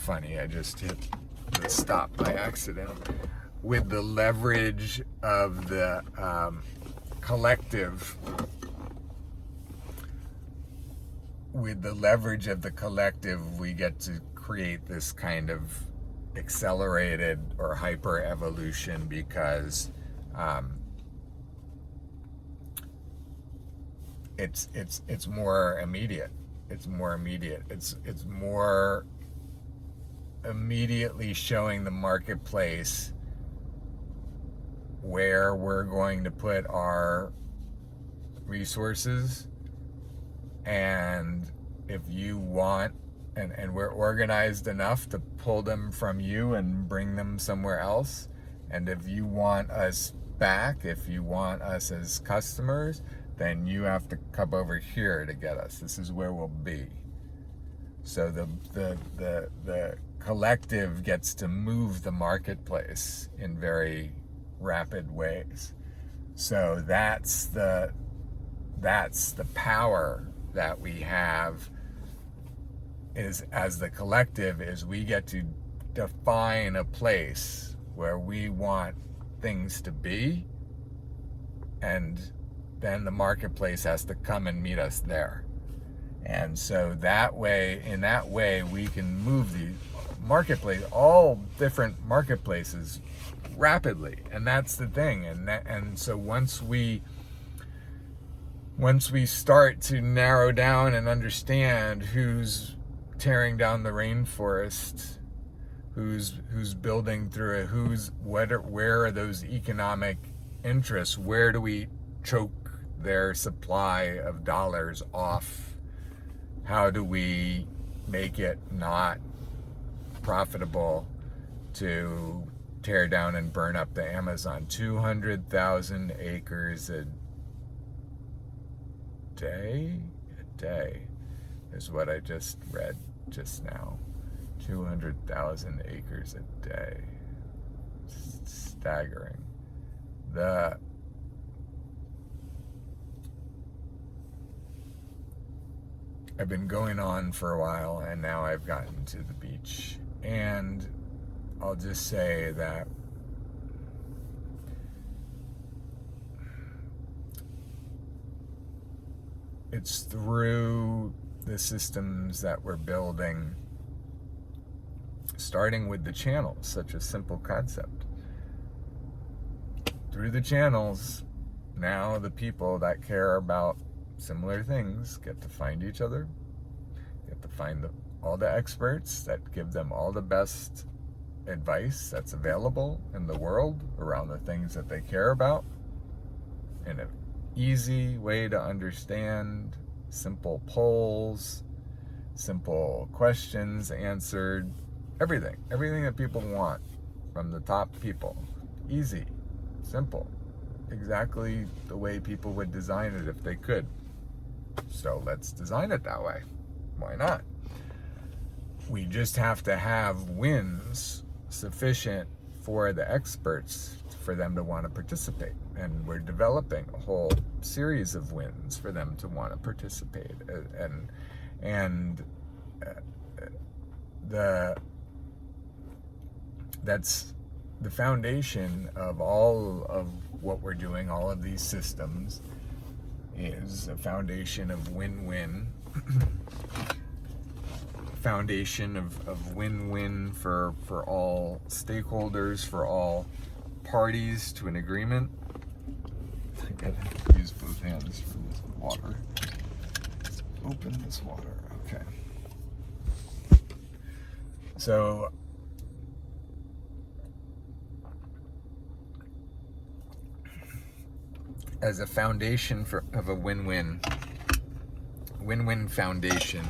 funny. I just hit the stop by accident. With the leverage of the collective, we get to create this kind of accelerated or hyper evolution because it's more immediate. It's more immediately showing the marketplace where we're going to put our resources, and if you want, and we're organized enough to pull them from you and bring them somewhere else. And if you want us back, if you want us as customers, then you have to come over here to get us. This is where we'll be. So the collective gets to move the marketplace in very rapid ways. So that's the power that we have is as the collective, is we get to define a place where we want things to be, and then the marketplace has to come and meet us there. And so in that way, we can move the marketplace, all different marketplaces, rapidly. And that's the thing. And so once we start to narrow down and understand who's tearing down the rainforest, who's building through it, where are those economic interests, where do we choke their supply of dollars off, how do we make it not profitable to tear down and burn up the Amazon? 200,000 acres a day is what I just read just now. 200,000 acres a day. Staggering. I've been going on for a while, and now I've gotten to the beach. And I'll just say that it's through the systems that we're building, starting with the channels, such a simple concept. Through the channels, now the people that care about similar things get to find each other, get to find all the experts that give them all the best advice that's available in the world around the things that they care about in an easy way to understand, simple polls, simple questions answered, everything that people want from the top people. Easy, simple, exactly the way people would design it if they could. So let's design it that way. Why not? We just have to have wins sufficient for the experts for them to want to participate. And we're developing a whole series of wins for them to want to participate. That's the foundation of all of what we're doing, all of these systems, is a foundation of win-win. Foundation of win-win for all stakeholders, for all parties to an agreement. I gotta use both hands for this water. Let's open this water. Okay. So as a foundation of a win-win foundation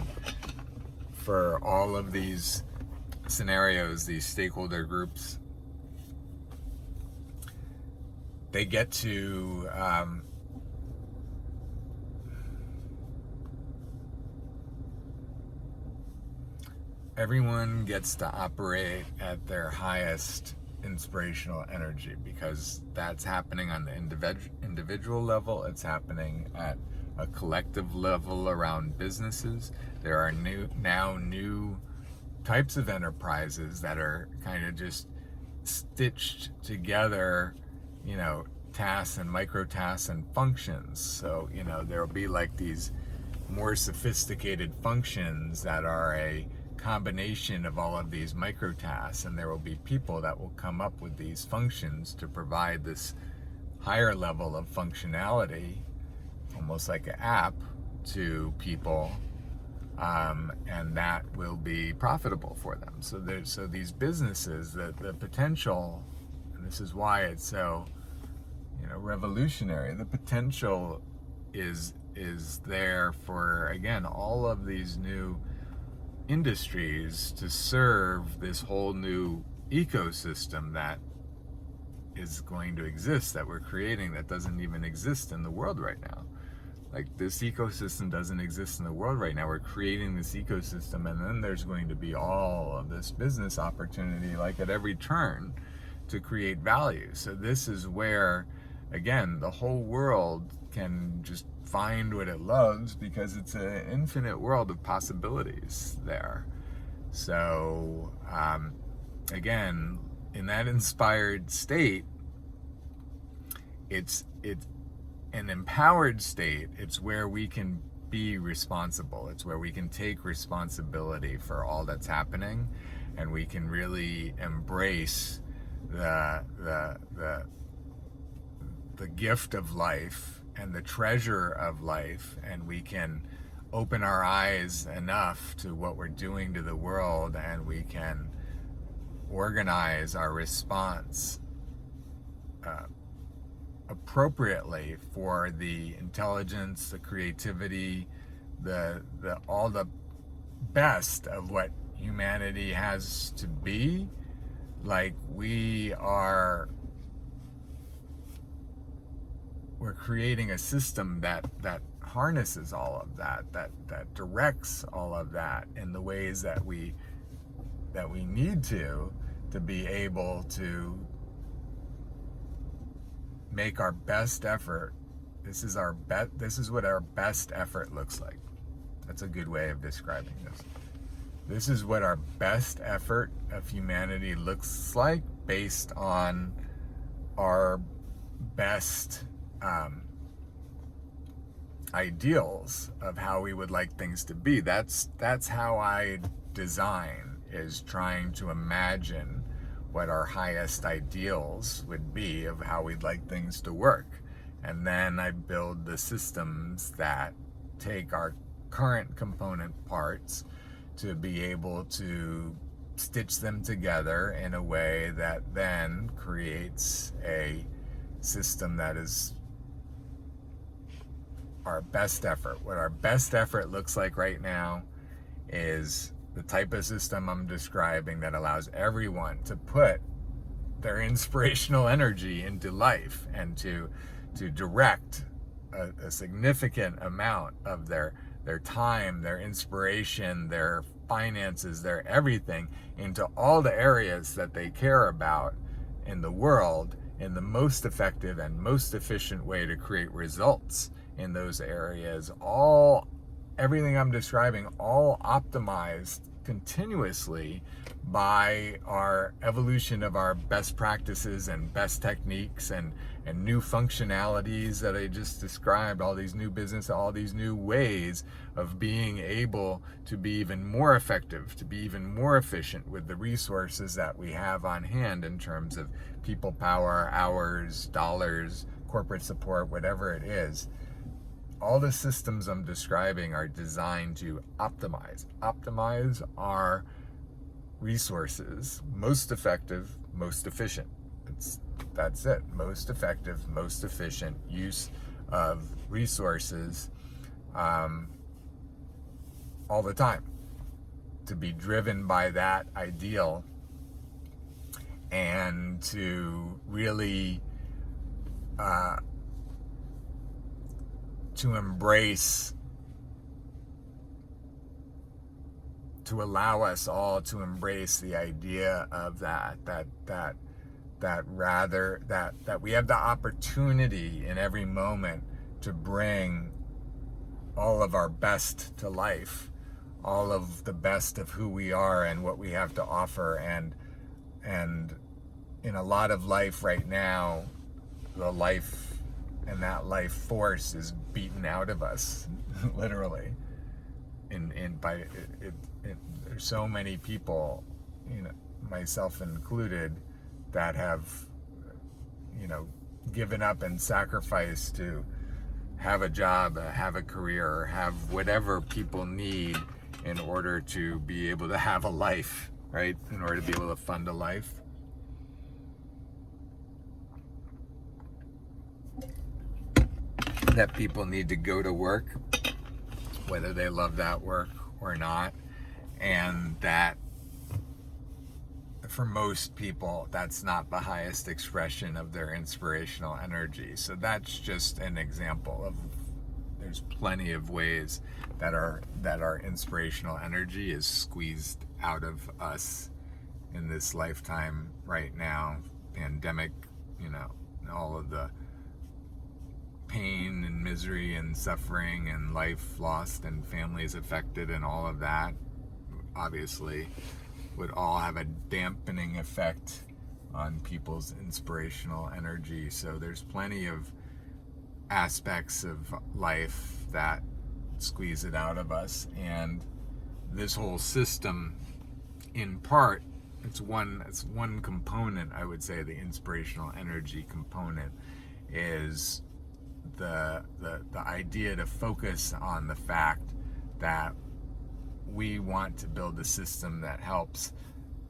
for all of these scenarios, these stakeholder groups, they get to everyone gets to operate at their highest inspirational energy, because that's happening on the individual level. It's happening at a collective level around businesses. There are new types of enterprises that are kind of just stitched together, tasks and micro tasks and functions. So, there will be like these more sophisticated functions that are a combination of all of these micro tasks, and there will be people that will come up with these functions to provide this higher level of functionality, almost like an app, to people, and that will be profitable for them. So these businesses, the potential, and this is why it's so revolutionary. The potential is there for, again, all of these new industries to serve this whole new ecosystem that is going to exist, that we're creating, that doesn't even exist in the world right now. Like, this ecosystem doesn't exist in the world right now. We're creating this ecosystem, and then there's going to be all of this business opportunity, like at every turn, to create value. So this is where, again, the whole world can just find what it loves, because it's an infinite world of possibilities there. So again, in that inspired state, it's an empowered state. It's where we can be responsible. It's where we can take responsibility for all that's happening, and we can really embrace the gift of life and the treasure of life, and we can open our eyes enough to what we're doing to the world, and we can organize our response appropriately for the intelligence, the creativity, the all the best of what humanity has to be. Like, we're creating a system that harnesses all of that directs all of that in the ways that we need to be able to make our best effort. This is what our best effort looks like. That's a good way of describing this. This is what our best effort of humanity looks like, based on our best ideals of how we would like things to be. That's how I design, is trying to imagine what our highest ideals would be of how we'd like things to work. And then I build the systems that take our current component parts to be able to stitch them together in a way that then creates a system that is our best effort. What our best effort looks like right now is the type of system I'm describing that allows everyone to put their inspirational energy into life, and to direct a significant amount of their time, their inspiration, their finances, their everything into all the areas that they care about in the world, in the most effective and most efficient way to create results in those areas. Everything I'm describing, all optimized continuously by our evolution of our best practices and best techniques and new functionalities that I just described, all these new business, all these new ways of being able to be even more effective, to be even more efficient with the resources that we have on hand in terms of people power, hours, dollars, corporate support, whatever it is. All the systems I'm describing are designed to optimize our resources, most effective, most efficient. That's it. Most effective, most efficient use of resources all the time, to be driven by that ideal, and to really to embrace, to allow us all to embrace the idea of that we have the opportunity in every moment to bring all of our best to life, all of the best of who we are and what we have to offer. And in a lot of life right now, the life and that life force is beaten out of us, literally. There's so many people, myself included, that have, given up and sacrificed to have a job, have a career, have whatever people need in order to be able to have a life, right? In order to be able to fund a life. That people need to go to work, whether they love that work or not, and that for most people, that's not the highest expression of their inspirational energy. So that's just an example of, there's plenty of ways that our inspirational energy is squeezed out of us in this lifetime right now. Pandemic, all of the pain and misery and suffering and life lost and families affected and all of that, obviously would all have a dampening effect on people's inspirational energy. So there's plenty of aspects of life that squeeze it out of us, and this whole system, in part, it's one component, I would say. The inspirational energy component is the idea to focus on the fact that we want to build a system that helps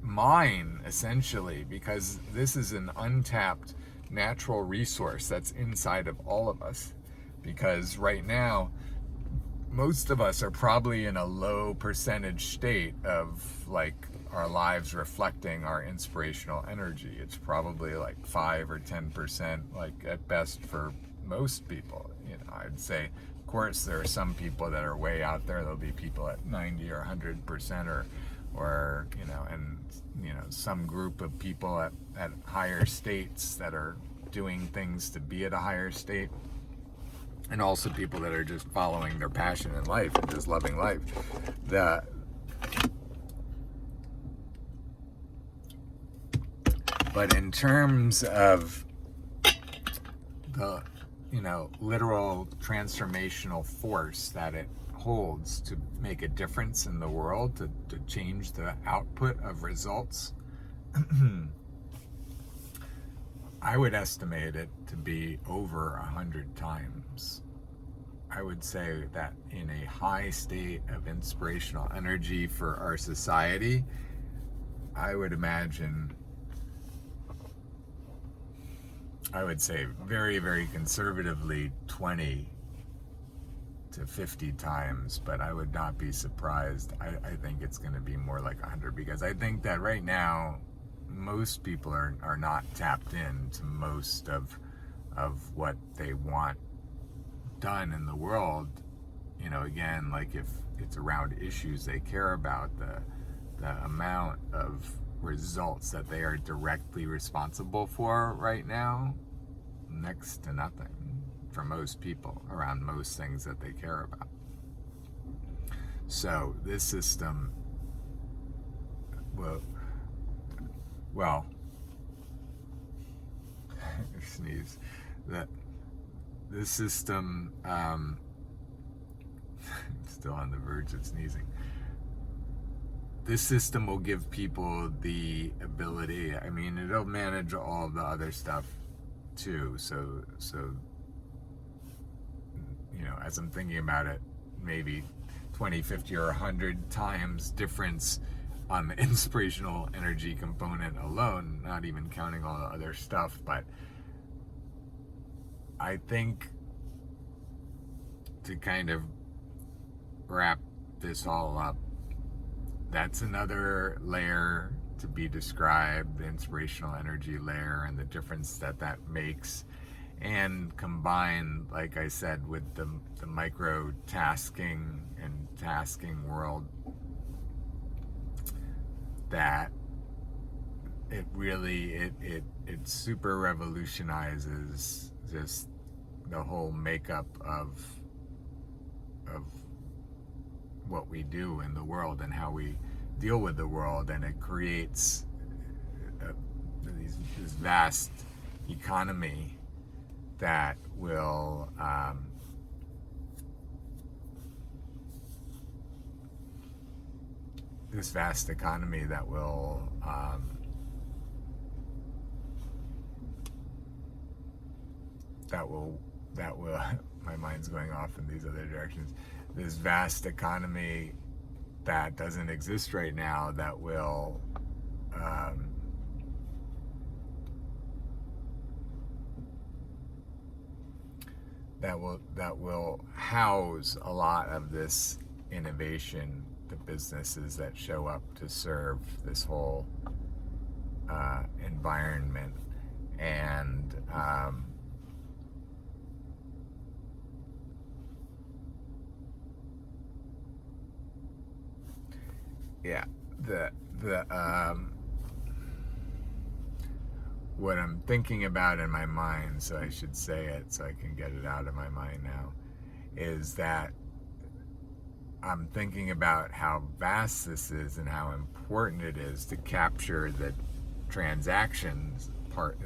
mine, essentially, because this is an untapped natural resource that's inside of all of us. Because right now, most of us are probably in a low percentage state of like our lives reflecting our inspirational energy. It's probably like 5 or 10%, like at best for most people. I'd say, of course, there are some people that are way out there. There'll be people at 90 or 100%, or and some group of people at higher states that are doing things to be at a higher state, and also people that are just following their passion in life and just loving life. But in terms of the literal transformational force that it holds to make a difference in the world, to change the output of results, I would estimate it to be over 100 times. I would say that in a high state of inspirational energy for our society, I would imagine, I would say very, very conservatively 20 to 50 times, but I would not be surprised. I think it's going to be more like 100, because I think that right now most people are not tapped into most of what they want done in the world. Again, like if it's around issues they care about, the amount of results that they are directly responsible for right now, next to nothing for most people around most things that they care about. So this system well sneeze, that this system, still on the verge of sneezing, this system will give people the ability, it'll manage all of the other stuff too. So as I'm thinking about it, maybe 20, 50, or 100 times difference on the inspirational energy component alone, not even counting all the other stuff. But I think, to kind of wrap this all up, that's another layer to be described, the inspirational energy layer, and the difference that makes. And combined, like I said, with the micro tasking and tasking world, that it really it super revolutionizes just the whole makeup of what we do in the world and how we deal with the world, and it creates this vast economy that will my mind's going off in these other directions. This vast economy that doesn't exist right now that will house a lot of this innovation, the businesses that show up to serve this whole environment. And yeah, what I'm thinking about in my mind, so I should say it so I can get it out of my mind now, is that I'm thinking about how vast this is and how important it is to capture the transactions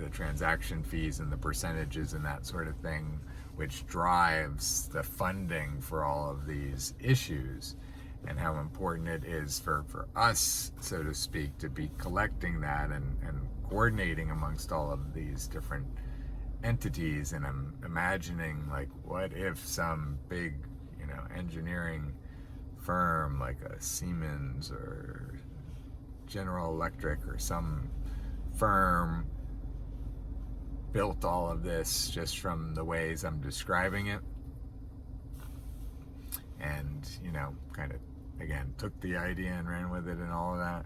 the transaction fees and the percentages and that sort of thing, which drives the funding for all of these issues, and how important it is for us, so to speak, to be collecting that and coordinating amongst all of these different entities. And I'm imagining, like, what if some big, engineering firm like a Siemens or General Electric or some firm built all of this just from the ways I'm describing it, and kind of again took the idea and ran with it and all of that.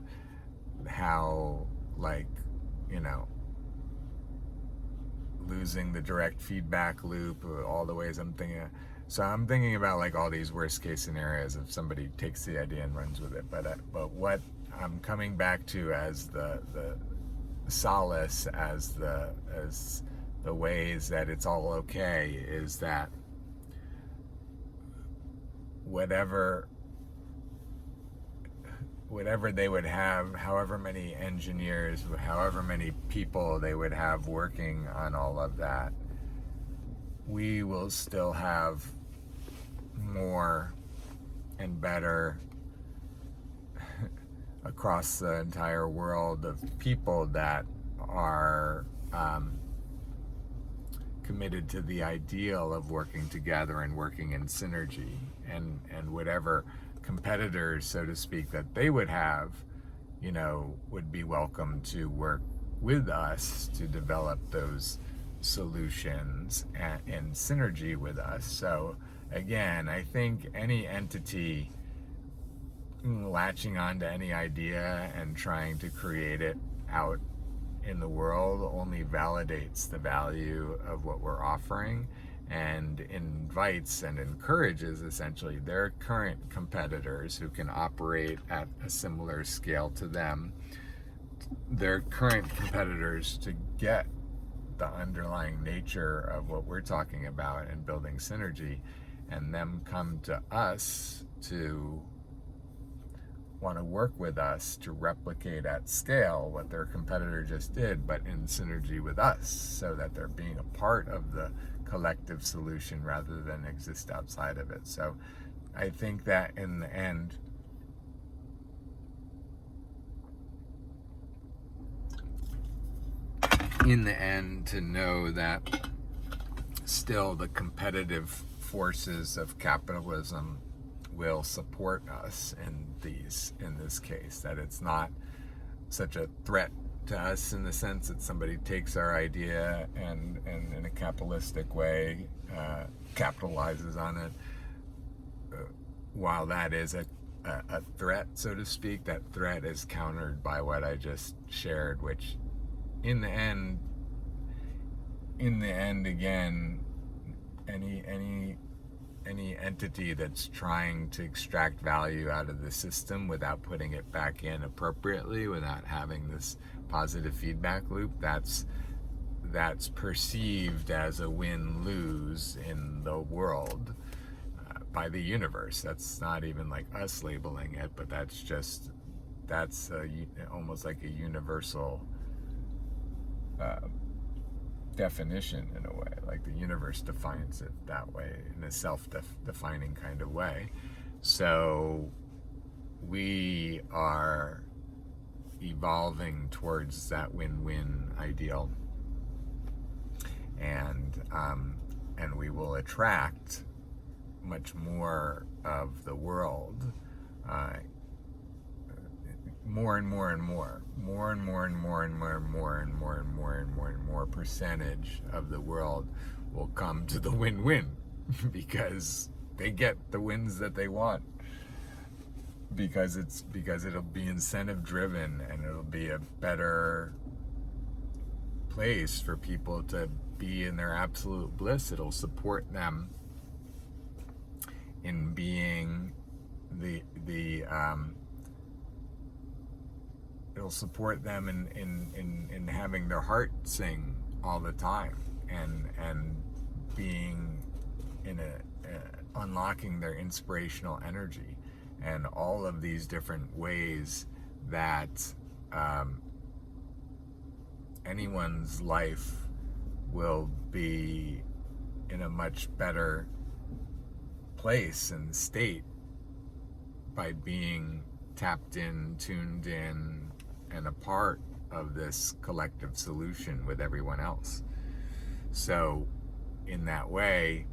How, like, losing the direct feedback loop, all the ways I'm thinking of. So I'm thinking about, like, all these worst case scenarios if somebody takes the idea and runs with it. But what I'm coming back to as the solace, as the ways that it's all okay, is that whatever they would have, however many engineers, however many people they would have working on all of that, we will still have more and better across the entire world of people that are committed to the ideal of working together and working in synergy, and whatever competitors, so to speak, that they would have, would be welcome to work with us to develop those solutions and synergy with us. So again, I think any entity latching on to any idea and trying to create it out in the world only validates the value of what we're offering, and invites and encourages essentially their current competitors who can operate at a similar scale to them, their current competitors, to get the underlying nature of what we're talking about and building synergy, and them come to us to want to work with us to replicate at scale what their competitor just did, but in synergy with us, so that they're being a part of the collective solution rather than exist outside of it. So I think that in the end, to know that still the competitive forces of capitalism will support us in this case, that it's not such a threat to us in the sense that somebody takes our idea and in a capitalistic way capitalizes on it. While that is a threat, so to speak, that threat is countered by what I just shared, which in the end again, any entity that's trying to extract value out of the system without putting it back in appropriately, without having this positive feedback loop, that's perceived as a win-lose in the world. by the universe. That's not even like us labeling it, but that's almost like a universal definition in a way. Like the universe defines it that way, in a self-defining kind of way. So we are evolving towards that win-win ideal, and we will attract much more of the world, more and more and more percentage of the world will come to the win-win because they get the wins that they want, because it'll be incentive driven, and it'll be a better place for people to be in their absolute bliss. It'll support them in being it'll support them in having their heart sing all the time, and being in unlocking their inspirational energy, and all of these different ways that anyone's life will be in a much better place and state by being tapped in, tuned in, and a part of this collective solution with everyone else. So in that way,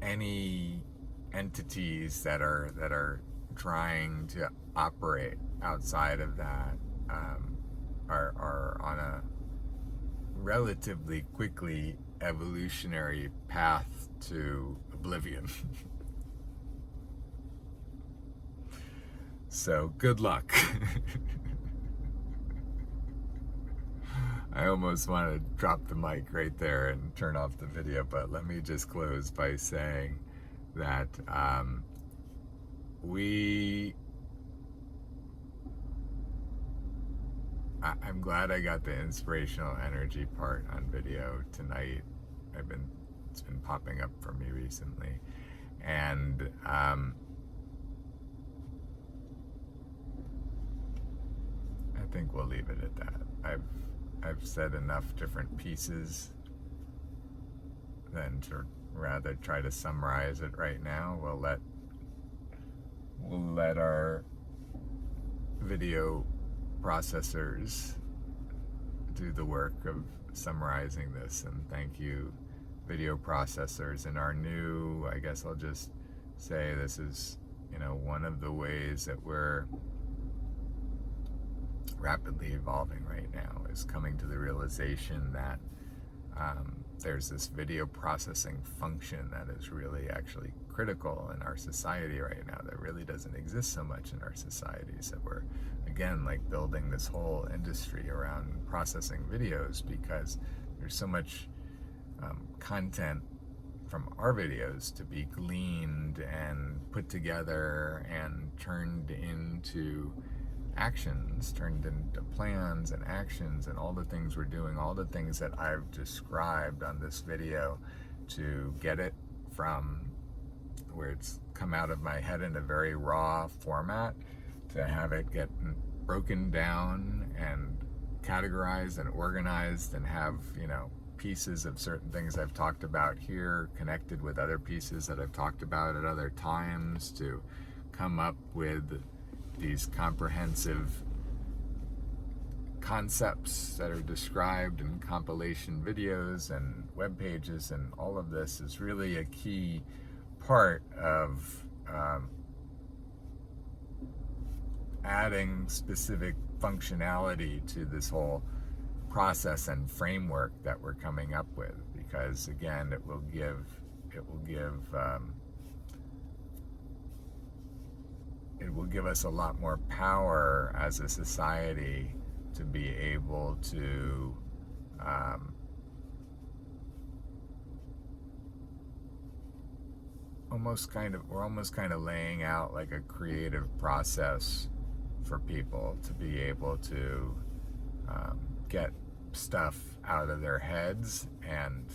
any entities that are trying to operate outside of that are on a relatively quickly evolutionary path to oblivion. So good luck. I almost want to drop the mic right there and turn off the video, but let me just close by saying that I'm glad I got the inspirational energy part on video tonight. It's been popping up for me recently, and I think we'll leave it at that. I've said enough different pieces than to rather try to summarize it right now. We'll let our video processors do the work of summarizing this, and thank you, video processors. And our new, I guess I'll just say, this is, one of the ways that we're rapidly evolving right now, is coming to the realization that there's this video processing function that is really actually critical in our society right now, that really doesn't exist so much in our societies, that we're, again, like building this whole industry around processing videos, because there's so much content from our videos to be gleaned and put together and turned into actions, turned into plans and actions, and all the things we're doing, all the things that I've described on this video, to get it from where it's come out of my head in a very raw format, to have it get broken down and categorized and organized, and have, pieces of certain things I've talked about here connected with other pieces that I've talked about at other times, to come up with these comprehensive concepts that are described in compilation videos and web pages. And all of this is really a key part of adding specific functionality to this whole process and framework that we're coming up with, because again, it will give us a lot more power as a society to be able to we're almost kind of laying out like a creative process for people to be able to get stuff out of their heads and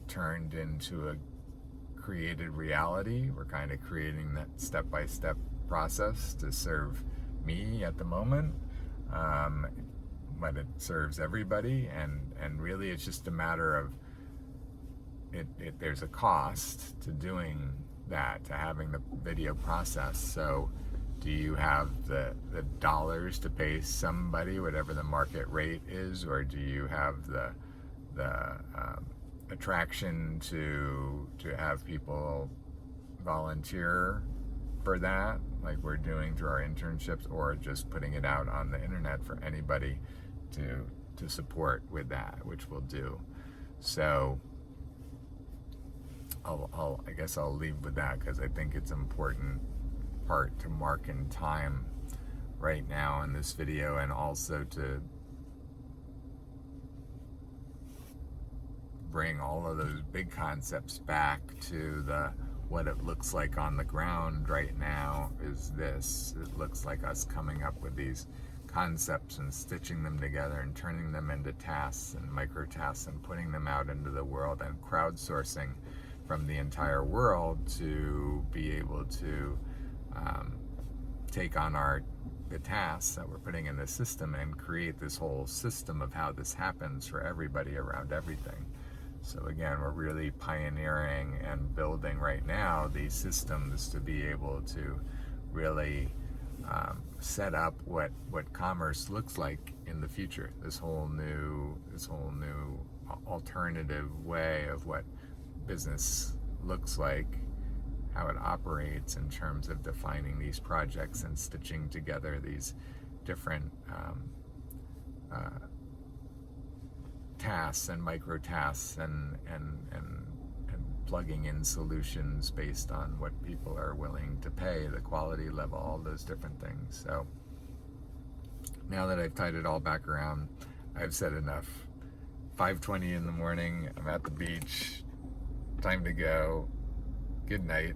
turned into a created reality. We're kind of creating that step-by-step process to serve me at the moment, but it serves everybody, and really it's just a matter of there's a cost to doing that, to having the video process. So do you have the dollars to pay somebody whatever the market rate is, or do you have the attraction to have people volunteer for that, like we're doing through our internships, or just putting it out on the internet for anybody to support with that, which we'll do. So I guess I'll leave with that, because I think it's an important part to mark in time right now in this video, and also to bring all of those big concepts back to what it looks like on the ground right now. Is this, it looks like us coming up with these concepts and stitching them together and turning them into tasks and micro tasks and putting them out into the world, and crowdsourcing from the entire world to be able to take on the tasks that we're putting in the system and create this whole system of how this happens for everybody around everything. So again, we're really pioneering and building right now these systems to be able to really set up what commerce looks like in the future. This whole new alternative way of what business looks like, how it operates in terms of defining these projects and stitching together these different tasks and micro tasks, and plugging in solutions based on what people are willing to pay, the quality level, all those different things. So now that I've tied it all back around, I've said enough. 5:20 in the morning, I'm at the beach, time to go. Good night.